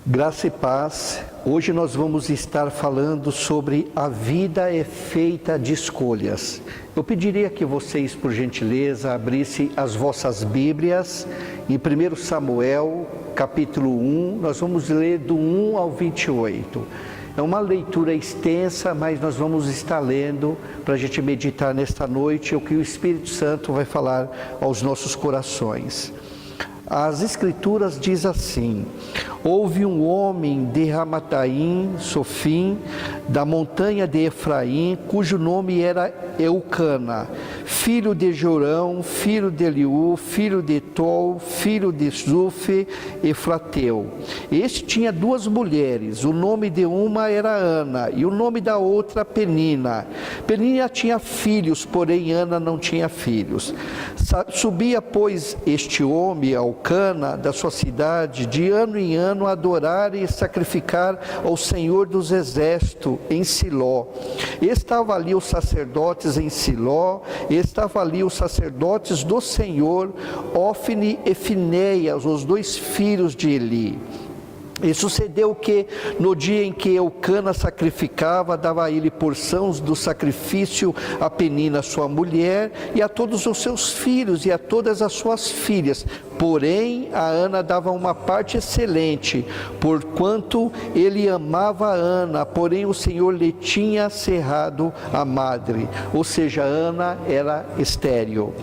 Graça e paz. Hoje nós vamos estar falando sobre a vida é feita de escolhas. Eu pediria que vocês, por gentileza, abrissem as vossas Bíblias em 1 Samuel, capítulo 1. Nós vamos ler do 1 ao 28. É uma leitura extensa, mas nós vamos estar lendo para a gente meditar nesta noite o que o Espírito Santo vai falar aos nossos corações. As Escrituras diz assim: houve um homem de Ramataim, Sofim, da montanha de Efraim, cujo nome era Eucana, filho de Jorão, filho de Eliú, filho de Tol, filho de Zufe, Efrateu. Este tinha duas mulheres, o nome de uma era Ana e o nome da outra Penina. Penina tinha filhos, porém Ana não tinha filhos. Subia, pois, este homem ao Cana da sua cidade, de ano em ano, a adorar e sacrificar ao Senhor dos Exércitos em Siló. Estavam ali os sacerdotes em Siló, estavam ali os sacerdotes do Senhor, Ofni e Finéias, os dois filhos de Eli. E sucedeu que, no dia em que Eucana sacrificava, dava a ele porções do sacrifício a Penina, sua mulher, e a todos os seus filhos e a todas as suas filhas. Porém, a Ana dava uma parte excelente, porquanto ele amava a Ana, porém o Senhor lhe tinha cerrado a madre, ou seja, Ana era estéril.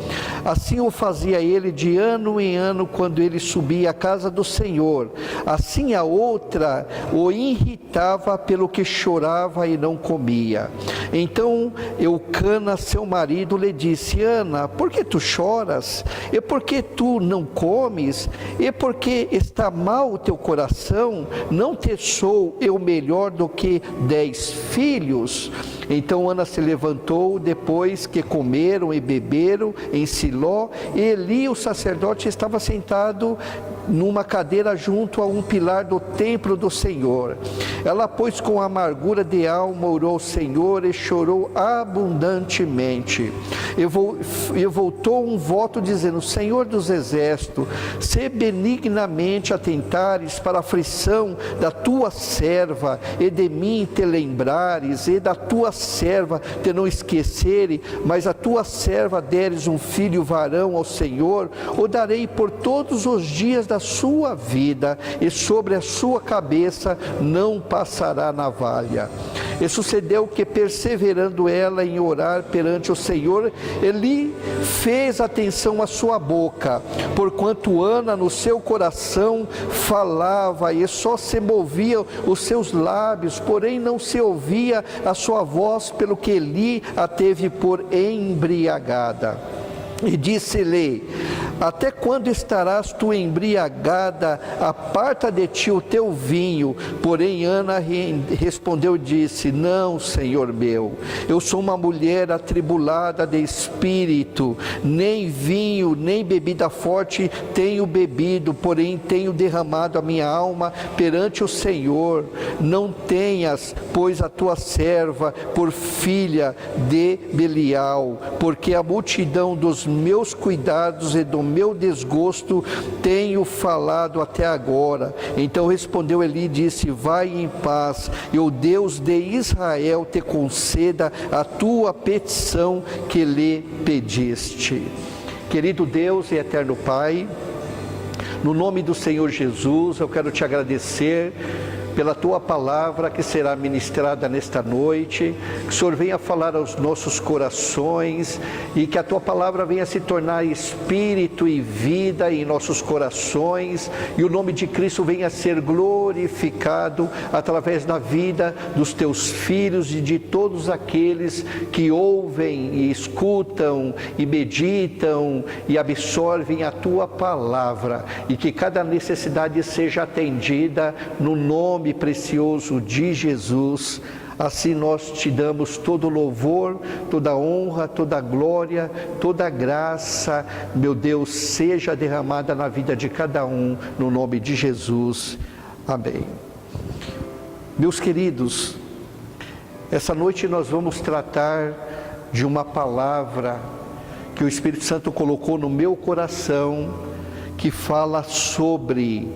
Assim o fazia ele de ano em ano, quando ele subia à casa do Senhor. Assim a outra o irritava pelo que chorava e não comia. Então Eucana, seu marido, lhe disse: Ana, por que tu choras? E por que tu não comes? E por que está mal o teu coração? Não te sou eu melhor do que 10 filhos? Então Ana se levantou, depois que comeram e beberam em Siló, e Eli, o sacerdote, estava sentado numa cadeira junto a um pilar do templo do Senhor. Ela, pois, com amargura de alma, orou ao Senhor e chorou abundantemente. E voltou um voto dizendo: Senhor dos Exércitos, se benignamente atentares para a aflição da tua serva, e de mim te lembrares, e da tua serva te não esqueceres, mas a tua serva deres um filho varão ao Senhor, o darei por todos os dias da sua vida, e sobre a sua cabeça não passará navalha. E sucedeu que, perseverando ela em orar perante o Senhor, Eli fez atenção à sua boca, porquanto Ana no seu coração falava, e só se movia os seus lábios, porém não se ouvia a sua voz, pelo que Eli a teve por embriagada. E disse-lhe: até quando estarás tu embriagada? Aparta de ti o teu vinho. Porém Ana respondeu e disse: não, Senhor meu, eu sou uma mulher atribulada de espírito, nem vinho, nem bebida forte tenho bebido, porém tenho derramado a minha alma perante o Senhor. Não tenhas, pois, a tua serva por filha de Belial, porque a multidão dos meus cuidados e do meu desgosto tenho falado até agora. Então respondeu Eli e disse: vai em paz, e o Deus de Israel te conceda a tua petição que lhe pediste. Querido Deus e eterno Pai, no nome do Senhor Jesus, eu quero te agradecer pela tua palavra que será ministrada nesta noite, que o Senhor venha falar aos nossos corações e que a tua palavra venha se tornar espírito e vida em nossos corações, e o nome de Cristo venha ser glorificado através da vida dos teus filhos e de todos aqueles que ouvem e escutam e meditam e absorvem a tua palavra, e que cada necessidade seja atendida no nome precioso de Jesus. Assim nós te damos todo louvor, toda honra, toda glória, toda graça, meu Deus, seja derramada na vida de cada um, no nome de Jesus. Amém. Meus queridos, essa noite nós vamos tratar de uma palavra que o Espírito Santo colocou no meu coração, que fala sobre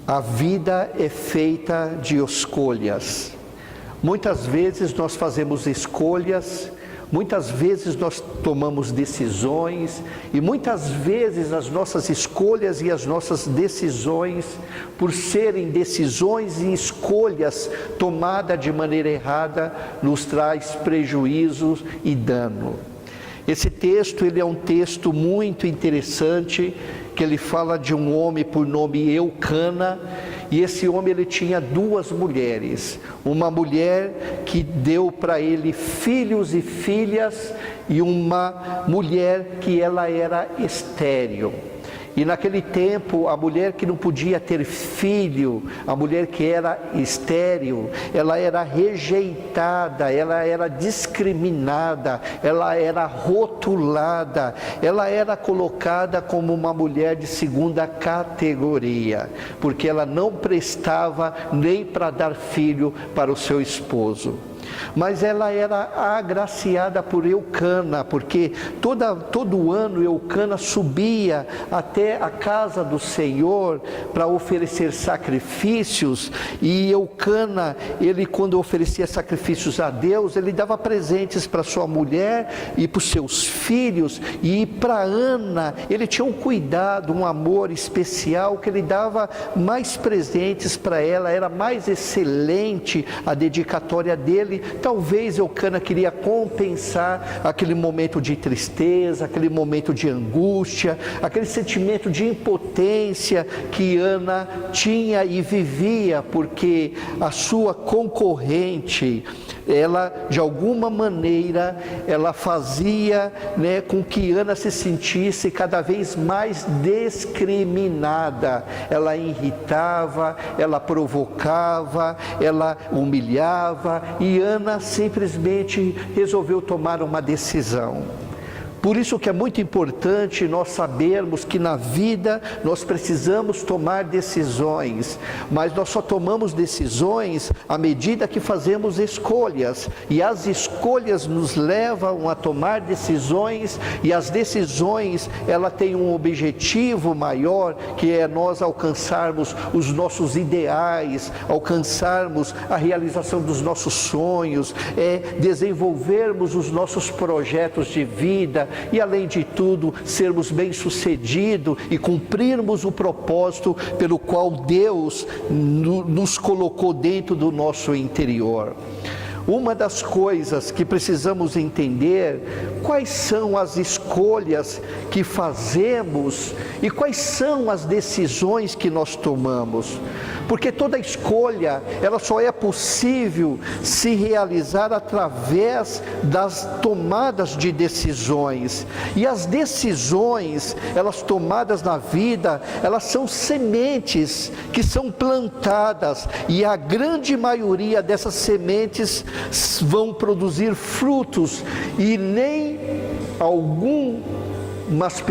A vida é feita de escolhas. Muitas vezes nós fazemos escolhas, muitas vezes nós tomamos decisões, e muitas vezes as nossas escolhas e as nossas decisões, por serem decisões e escolhas tomadas de maneira errada, nos traz prejuízo e dano. Esse texto, ele é um texto muito interessante, que ele fala de um homem por nome Eucana, e esse homem ele tinha duas mulheres, uma mulher que deu para ele filhos e filhas, e uma mulher que ela era estéril. E naquele tempo, a mulher que não podia ter filho, a mulher que era estéril, ela era rejeitada, ela era discriminada, ela era rotulada, ela era colocada como uma mulher de segunda categoria, porque ela não prestava nem para dar filho para o seu esposo. Mas ela era agraciada por Eucana, porque todo ano Eucana subia até a casa do Senhor para oferecer sacrifícios, e Eucana, ele quando oferecia sacrifícios a Deus, ele dava presentes para sua mulher e para os seus filhos, e para Ana, ele tinha um cuidado, um amor especial, que ele dava mais presentes para ela, era mais excelente a dedicatória dele. Talvez Eucana queria compensar aquele momento de tristeza, aquele momento de angústia, aquele sentimento de impotência que Ana tinha e vivia, porque a sua concorrente, ela de alguma maneira, ela fazia, com que Ana se sentisse cada vez mais discriminada. Ela irritava, ela provocava, ela humilhava, e Ana simplesmente resolveu tomar uma decisão. Por isso que é muito importante nós sabermos que na vida nós precisamos tomar decisões, mas nós só tomamos decisões à medida que fazemos escolhas, e as escolhas nos levam a tomar decisões, e as decisões, ela tem um objetivo maior, que é nós alcançarmos os nossos ideais, alcançarmos a realização dos nossos sonhos, desenvolvermos os nossos projetos de vida, e além de tudo, sermos bem-sucedidos e cumprirmos o propósito pelo qual Deus nos colocou dentro do nosso interior. Uma das coisas que precisamos entender, quais são as escolhas que fazemos e quais são as decisões que nós tomamos. Porque toda escolha, ela só é possível se realizar através das tomadas de decisões. E as decisões, elas tomadas na vida, elas são sementes que são plantadas, e a grande maioria dessas sementes vão produzir frutos, e nem algumas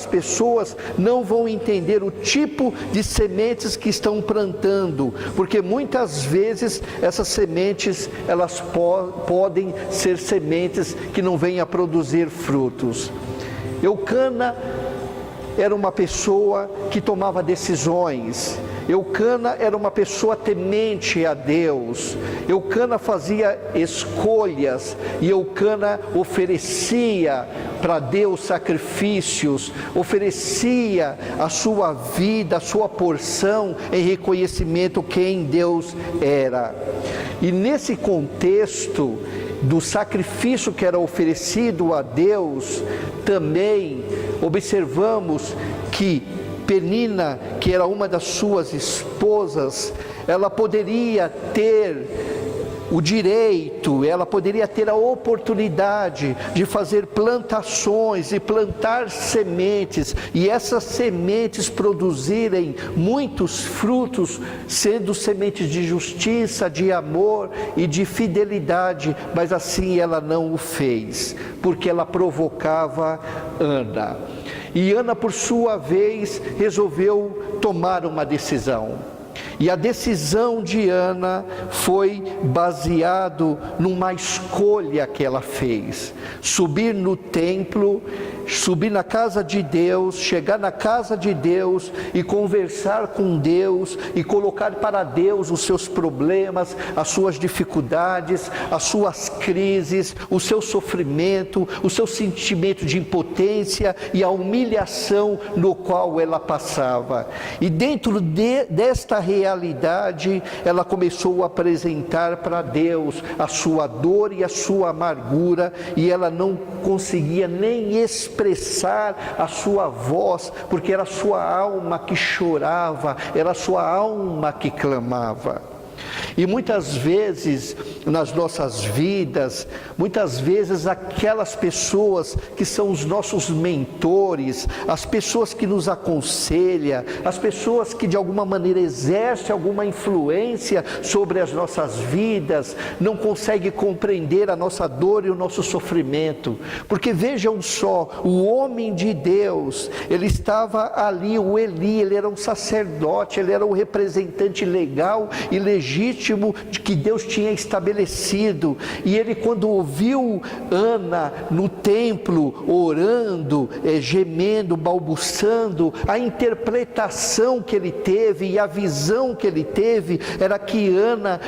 pessoas não vão entender o tipo de sementes que estão plantando, porque muitas vezes essas sementes, elas podem ser sementes que não venham a produzir frutos. Eucana era uma pessoa que tomava decisões. Eucana era uma pessoa temente a Deus. Eucana fazia escolhas, e Eucana oferecia para Deus sacrifícios, oferecia a sua vida, a sua porção, em reconhecimento quem Deus era. E nesse contexto do sacrifício que era oferecido a Deus, também observamos que Penina, que era uma das suas esposas, ela poderia ter o direito, ela poderia ter a oportunidade de fazer plantações e plantar sementes, e essas sementes produzirem muitos frutos, sendo sementes de justiça, de amor e de fidelidade, mas assim ela não o fez, porque ela provocava Ana. E Ana, por sua vez, resolveu tomar uma decisão. E a decisão de Ana foi baseado numa escolha que ela fez: subir no templo, subir na casa de Deus, chegar na casa de Deus e conversar com Deus e colocar para Deus os seus problemas, as suas dificuldades, as suas crises, o seu sofrimento, o seu sentimento de impotência e a humilhação no qual ela passava. E dentro desta realidade, ela começou a apresentar para Deus a sua dor e a sua amargura, e ela não conseguia nem expressar a sua voz, porque era a sua alma que chorava, era a sua alma que clamava. E muitas vezes nas nossas vidas, muitas vezes aquelas pessoas que são os nossos mentores, as pessoas que nos aconselham, as pessoas que de alguma maneira exercem alguma influência sobre as nossas vidas, não conseguem compreender a nossa dor e o nosso sofrimento. Porque vejam só, o homem de Deus, ele estava ali, o Eli, ele era um sacerdote, ele era o representante legal e legítimo de que Deus tinha estabelecido, e ele, quando ouviu Ana no templo orando, gemendo, balbuçando, a interpretação que ele teve e a visão que ele teve era que Ana,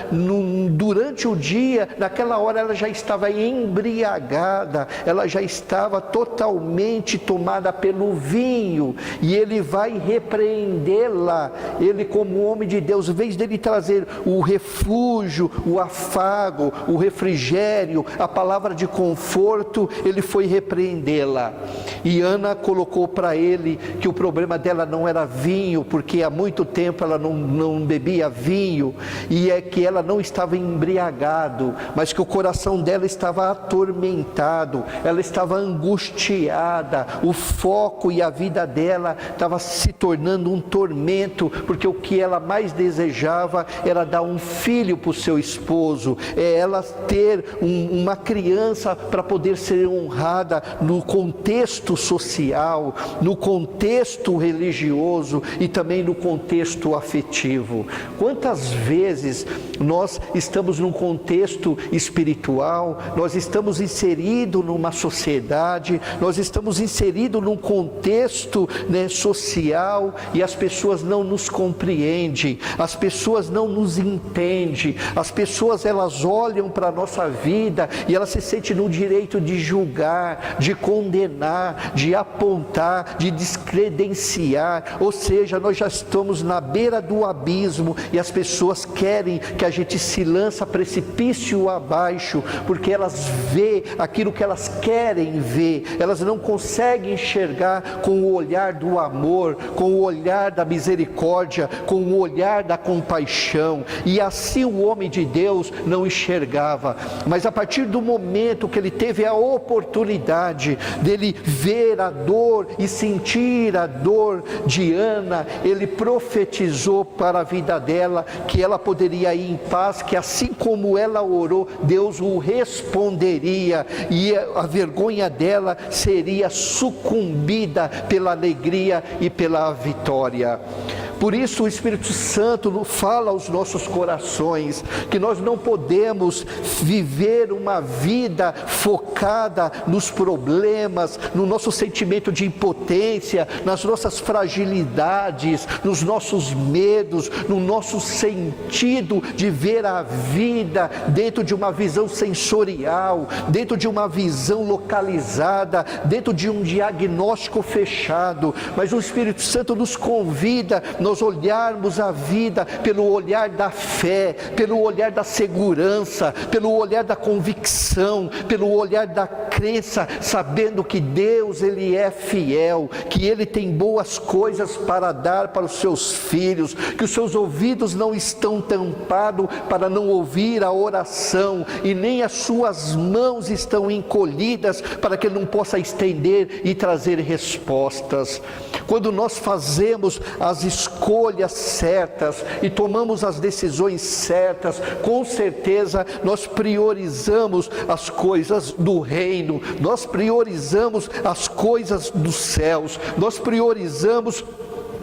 durante o dia, naquela hora ela já estava embriagada, ela já estava totalmente tomada pelo vinho, e ele vai repreendê-la. Ele, como homem de Deus, em vez dele trazer o refúgio, o afago, o refrigério, a palavra de conforto, ele foi repreendê-la. E Ana colocou para ele que o problema dela não era vinho, porque há muito tempo ela não bebia vinho, e é que ela não estava embriagado, mas que o coração dela estava atormentado, ela estava angustiada, o foco e a vida dela estava se tornando um tormento, porque o que ela mais desejava era dar um filho para o seu esposo, ela ter uma criança para poder ser honrada no contexto social, no contexto religioso e também no contexto afetivo. Quantas vezes nós estamos num contexto espiritual, nós estamos inseridos numa sociedade, nós estamos inseridos num contexto, social, e as pessoas não nos compreendem, as pessoas não nos entendem, as pessoas elas olham para a nossa vida e elas se sentem no direito de julgar, de condenar, de apontar, de descredenciar. Ou seja, nós já estamos na beira do abismo e as pessoas querem que a gente se lança precipício abaixo, porque elas vê aquilo que elas querem ver, elas não conseguem enxergar com o olhar do amor, com o olhar da misericórdia, com o olhar da compaixão. E assim o homem de Deus não enxergava, mas a partir do momento que ele teve a oportunidade dele ver a dor e sentir a dor de Ana, ele profetizou para a vida dela que ela poderia ir em paz, que assim como ela orou, Deus o responderia, e a vergonha dela seria sucumbida pela alegria e pela vitória. Por isso o Espírito Santo fala aos nossos corações que nós não podemos viver uma vida focada nos problemas, no nosso sentimento de impotência, nas nossas fragilidades, nos nossos medos, no nosso sentido de ver a vida dentro de uma visão sensorial, dentro de uma visão localizada, dentro de um diagnóstico fechado. Mas o Espírito Santo nos convida nós olharmos a vida pelo olhar da fé, pelo olhar da segurança, pelo olhar da convicção, pelo olhar da crença, sabendo que Deus ele é fiel, que Ele tem boas coisas para dar para os seus filhos, que os seus ouvidos não estão tampados para não ouvir a oração, e nem as suas mãos estão encolhidas para que Ele não possa estender e trazer respostas. Quando nós fazemos as escolhas certas e tomamos as decisões certas, com certeza nós priorizamos as coisas do reino, nós priorizamos as coisas dos céus, nós priorizamos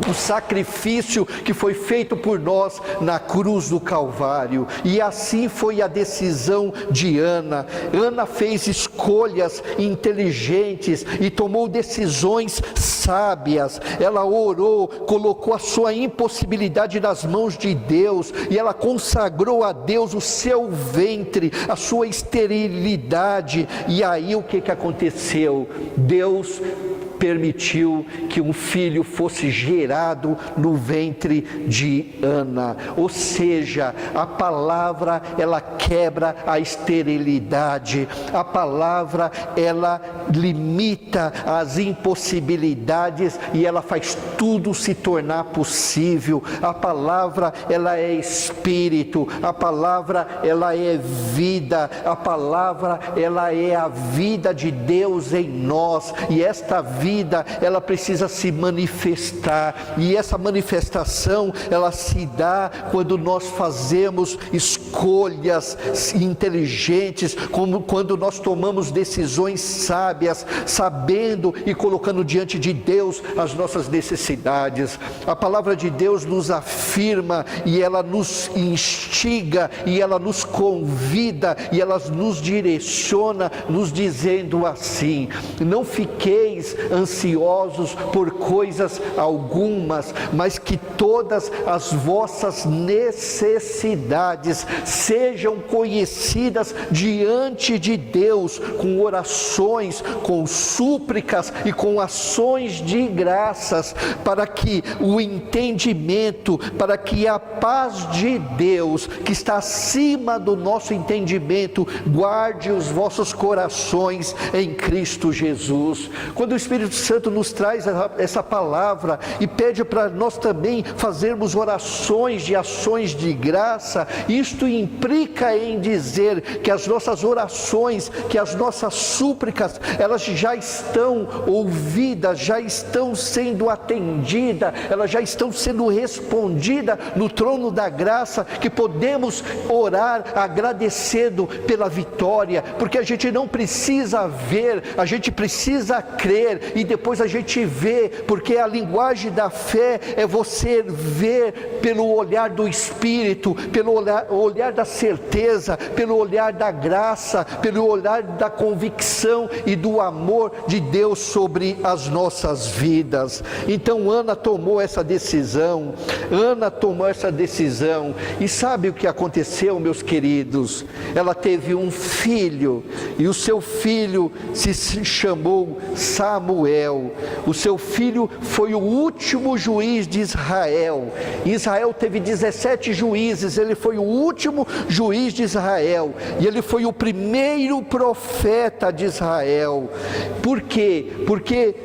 o sacrifício que foi feito por nós na cruz do Calvário. E assim foi a decisão de Ana. Ana fez escolhas inteligentes e tomou decisões sábias. Ela orou, colocou a sua impossibilidade nas mãos de Deus, e ela consagrou a Deus o seu ventre, a sua esterilidade. E aí o que aconteceu? Deus permitiu que um filho fosse gerado no ventre de Ana. Ou seja, a palavra, ela quebra a esterilidade. A palavra, ela limita as impossibilidades e ela faz tudo se tornar possível. A palavra, ela é espírito. A palavra, ela é vida. A palavra, ela é a vida de Deus em nós. E esta vida, ela precisa se manifestar, e essa manifestação, ela se dá quando nós fazemos escolhas inteligentes, como quando nós tomamos decisões sábias, sabendo e colocando diante de Deus as nossas necessidades. A palavra de Deus nos afirma, e ela nos instiga, e ela nos convida, e ela nos direciona, nos dizendo assim: não fiqueis ansiosos por coisas algumas, mas que todas as vossas necessidades sejam conhecidas diante de Deus, com orações, com súplicas e com ações de graças, para que o entendimento, para que a paz de Deus, que está acima do nosso entendimento, guarde os vossos corações em Cristo Jesus. Quando o Espírito Santo nos traz essa palavra e pede para nós também fazermos orações de ações de graça, isto implica em dizer que as nossas orações, que as nossas súplicas, elas já estão ouvidas, já estão sendo atendidas, elas já estão sendo respondidas no trono da graça, que podemos orar agradecendo pela vitória, porque a gente não precisa ver, a gente precisa crer, e depois a gente vê, porque a linguagem da fé é você ver pelo olhar do Espírito, pelo olhar da certeza, pelo olhar da graça, pelo olhar da convicção e do amor de Deus sobre as nossas vidas. Então Ana tomou essa decisão, e sabe o que aconteceu, meus queridos? Ela teve um filho, e o seu filho se chamou Samuel. O seu filho foi o último juiz de Israel. Israel teve 17 juízes, ele foi o último juiz de Israel, e ele foi o primeiro profeta de Israel. Por quê? Porque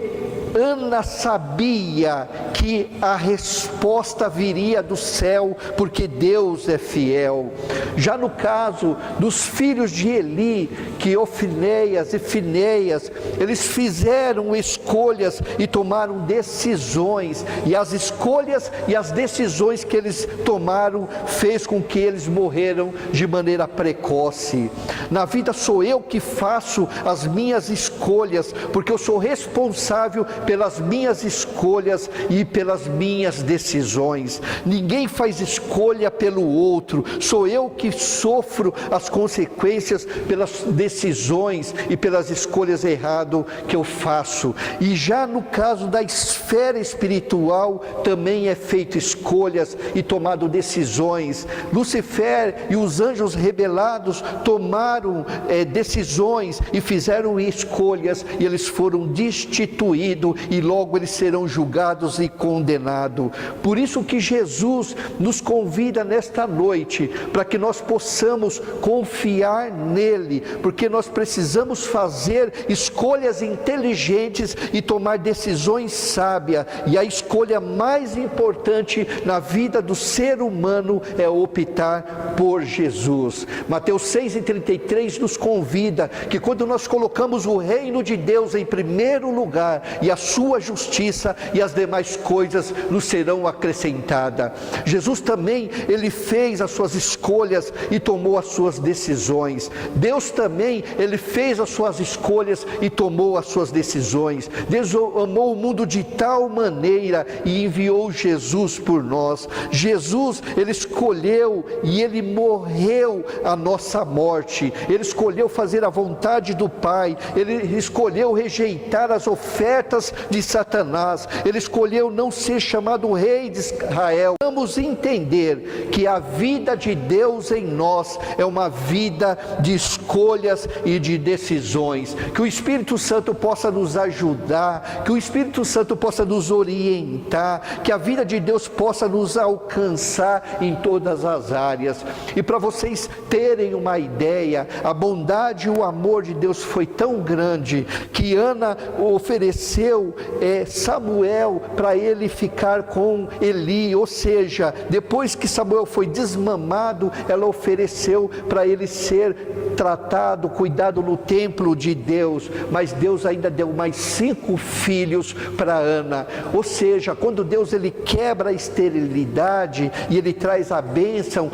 Ana sabia que a resposta viria do céu, porque Deus é fiel. Já no caso dos filhos de Eli, que Ofnéias e Finéias, eles fizeram escolhas e tomaram decisões, e as escolhas e as decisões que eles tomaram fez com que eles morreram de maneira precoce. Na vida sou eu que faço as minhas escolhas, porque eu sou responsável pelas minhas escolhas e pelas minhas decisões. Ninguém faz escolha pelo outro, sou eu que sofro as consequências pelas decisões e pelas escolhas erradas que eu faço. E já no caso da esfera espiritual, também é feito escolhas e tomado decisões. Lúcifer e os anjos rebelados tomaram decisões e fizeram escolhas, e eles foram destituídos, e logo eles serão julgados e condenados. Por isso que Jesus nos convida nesta noite, para que nós possamos confiar nele, porque nós precisamos fazer escolhas inteligentes e tomar decisões sábias, e a escolha mais importante na vida do ser humano é optar por Jesus. Mateus 6,33 nos convida que quando nós colocamos o reino de Deus em primeiro lugar e a sua justiça e as demais coisas nos serão acrescentadas. Jesus também, ele fez as suas escolhas e tomou as suas decisões. Deus também, ele fez as suas escolhas e tomou as suas decisões. Deus amou o mundo de tal maneira e enviou Jesus por nós. Jesus, ele escolheu e ele morreu a nossa morte. Ele escolheu fazer a vontade do Pai. Ele escolheu rejeitar as ofertas de Satanás. Ele escolheu não ser chamado rei de Israel. Vamos entender que a vida de Deus em nós é uma vida de escolhas e de decisões. Que o Espírito Santo possa nos ajudar, que o Espírito Santo possa nos orientar, que a vida de Deus possa nos alcançar em todas as áreas. E para vocês terem uma ideia, a bondade e o amor de Deus foi tão grande que Ana ofereceu Samuel para ele ficar com Eli, ou seja, depois que Samuel foi desmamado, ela ofereceu para ele ser tratado, cuidado no templo de Deus. Mas Deus ainda deu mais 5 filhos para Ana. Ou seja, quando Deus ele quebra a esterilidade e ele traz a bênção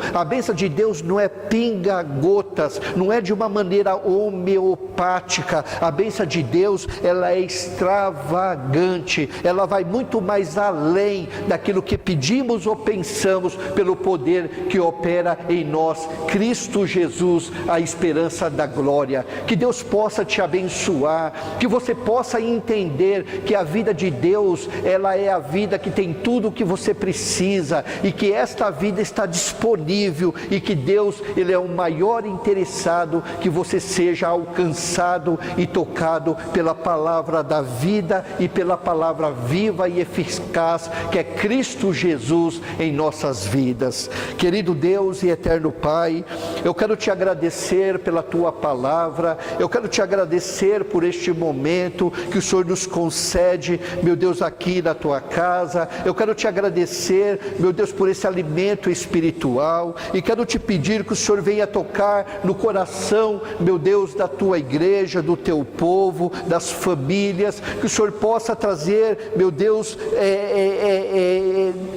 de Deus não é pinga-gotas, não é de uma maneira homeopática. A bênção de Deus, ela é extravagante, ela vai muito mais além daquilo que pedimos ou pensamos, pelo poder que opera em nós, Cristo Jesus, a esperança da glória. Que Deus possa te abençoar, que você possa entender que a vida de Deus, ela é a vida que tem tudo o que você precisa, e que esta vida está disponível, e que Deus, ele é o maior interessado que você seja alcançado e tocado pela palavra da vida e pela palavra viva e eficaz que é Cristo Jesus em nossas vidas. Querido Deus e eterno Pai, eu quero te agradecer pela tua palavra, eu quero te agradecer por este momento que o Senhor nos concede, meu Deus, aqui na tua casa. Eu quero te agradecer, meu Deus, por esse alimento espiritual, e quero te pedir que o Senhor venha tocar no coração, meu Deus, da tua igreja, do teu povo, das famílias, que o Senhor possa trazer, meu Deus,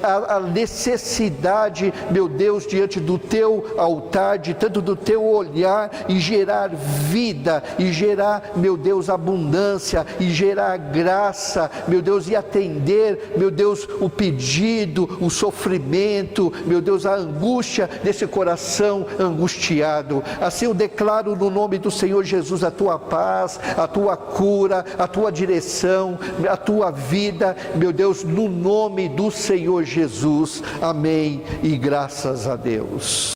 a necessidade, meu Deus, diante do teu altar, de tanto do teu olhar, e gerar vida, e gerar, meu Deus, abundância, e gerar graça, meu Deus, e atender, meu Deus, o pedido, o sofrimento, meu Deus, a angústia desse coração angustiado. Assim eu declaro no nome do Senhor Jesus a tua paz, a tua cura, a tua direção, a tua vida, meu Deus, no nome do Senhor Jesus. Amém e graças a Deus.